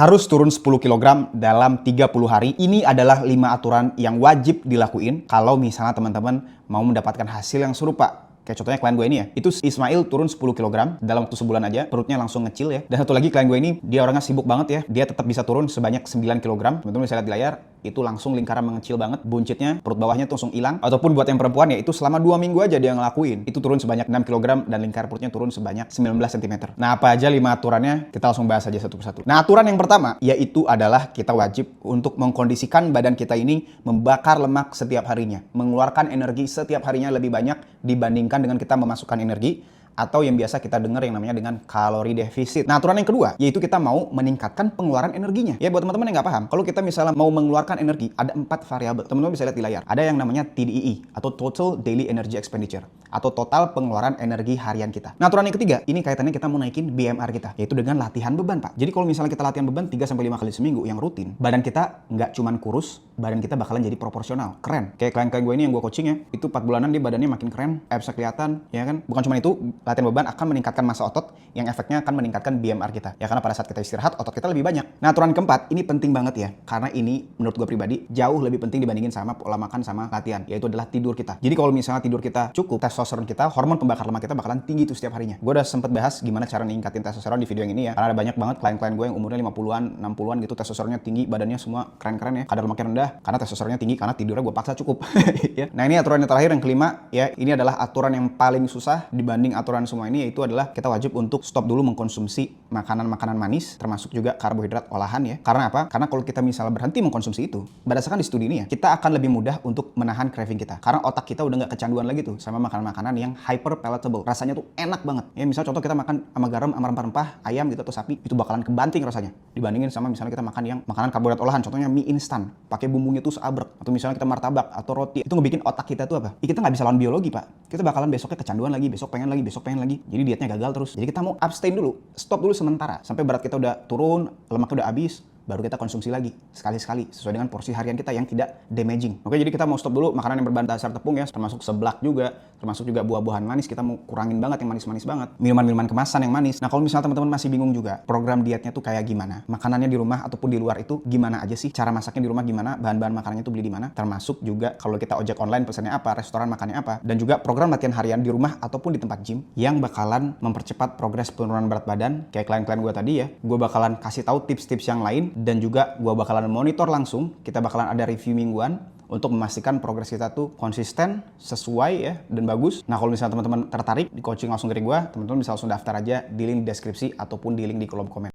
harus turun 10 kg dalam 30 hari. Ini adalah 5 aturan yang wajib dilakuin kalau misalnya teman-teman mau mendapatkan hasil yang serupa. Kayak contohnya klien gue ini ya, itu Ismail turun 10 kg dalam waktu sebulan aja, perutnya langsung ngecil ya. Dan satu lagi klien gue ini, dia orangnya sibuk banget ya, dia tetap bisa turun sebanyak 9 kg. Teman-teman bisa lihat di layar, itu langsung lingkaran mengecil banget, buncitnya, perut bawahnya tuh langsung hilang. Ataupun buat yang perempuan ya, itu selama 2 minggu aja dia ngelakuin, itu turun sebanyak 6 kg dan lingkar perutnya turun sebanyak 19 cm. Nah, apa aja 5 aturannya? Kita langsung bahas aja satu persatu. Nah, aturan yang pertama, yaitu adalah kita wajib untuk mengkondisikan badan kita ini membakar lemak setiap harinya, mengeluarkan energi setiap harinya lebih banyak dibandingkan dengan kita memasukkan energi, atau yang biasa kita dengar yang namanya dengan kalori defisit. Nah, aturan yang kedua, yaitu kita mau meningkatkan pengeluaran energinya. Ya, buat teman-teman yang nggak paham, kalau kita misalnya mau mengeluarkan energi, ada 4 variabel. Teman-teman bisa lihat di layar. Ada yang namanya TDEE, atau Total Daily Energy Expenditure, atau total pengeluaran energi harian kita. Nah, aturan yang ketiga, ini kaitannya kita mau naikin BMR kita, yaitu dengan latihan beban, Pak. Jadi kalau misalnya kita latihan beban 3-5 kali seminggu yang rutin, badan kita nggak cuman kurus, badan kita bakalan jadi proporsional. Keren. Kayak klien-klien gue ini yang gue coaching ya, itu 4 bulanan dia badannya makin keren, absnya kelihatan, ya kan? Bukan cuma itu, latihan beban akan meningkatkan massa otot yang efeknya akan meningkatkan BMR kita. Ya karena pada saat kita istirahat, otot kita lebih banyak. Nah, aturan keempat, ini penting banget ya. Karena ini menurut gue pribadi jauh lebih penting dibandingin sama pola makan sama latihan, yaitu adalah tidur kita. Jadi kalau misalnya tidur kita cukup, testosteron kita, hormon pembakar lemak kita bakalan tinggi tuh setiap harinya. Gue udah sempet bahas gimana cara ningkatin testosteron di video yang ini ya. Karena ada banyak banget klien-klien gue yang umurnya 50-an, 60-an gitu, testosteronnya tinggi, badannya semua keren-keren ya. Kadar lemaknya rendah karena testosteronnya tinggi, karena tidurnya gue paksa cukup. Ya. Nah, ini aturan yang terakhir, yang kelima ya. Ini adalah aturan yang paling susah dibanding aturan semua ini, yaitu adalah kita wajib untuk stop dulu mengkonsumsi makanan-makanan manis, termasuk juga karbohidrat olahan ya. Karena apa? Karena kalau kita misalnya berhenti mengkonsumsi itu, berdasarkan di studi ini ya, kita akan lebih mudah untuk menahan craving kita. Karena otak kita udah nggak kecanduan lagi tuh sama makanan-makanan yang hyper palatable. Rasanya tuh enak banget. Ya misalnya contoh kita makan sama garam, sama rempah-rempah, ayam gitu atau sapi, itu bakalan kebanting rasanya. Dibandingin sama misalnya kita makan yang makanan karbohidrat olahan, contohnya mie instan, pakai bumbunya tuh seabrek. Atau misalnya kita martabak atau roti, itu ngebikin otak kita tuh apa? Ya, kita nggak bisa lawan biologi, Pak. Kita bakalan besoknya kecanduan lagi, besok pengen lagi, besok pengen lagi. Jadi dietnya gagal terus. Jadi kita mau abstain dulu, stop dulu sementara sampai berat kita udah turun, lemaknya udah habis, baru kita konsumsi lagi sekali-sekali sesuai dengan porsi harian kita yang tidak damaging. Oke, jadi kita mau stop dulu makanan yang berbahan dasar tepung ya, termasuk seblak juga, termasuk juga buah-buahan manis, kita mau kurangin banget yang manis-manis banget. Minuman-minuman kemasan yang manis. Nah, kalau misalnya teman-teman masih bingung juga, program dietnya tuh kayak gimana? Makanannya di rumah ataupun di luar itu gimana aja sih? Cara masaknya di rumah gimana? Bahan-bahan makanannya tuh beli di mana? Termasuk juga kalau kita ojek online pesannya apa, restoran makannya apa, dan juga program latihan harian di rumah ataupun di tempat gym yang bakalan mempercepat progres penurunan berat badan. Kayak klien-klien gue tadi ya, gue bakalan kasih tahu tips-tips yang lain, dan juga gue bakalan monitor langsung, kita bakalan ada review mingguan untuk memastikan progres kita tuh konsisten, sesuai ya, dan bagus. Nah, kalau misalnya teman-teman tertarik di coaching langsung dari gue, teman-teman bisa langsung daftar aja di link di deskripsi ataupun di link di kolom komen.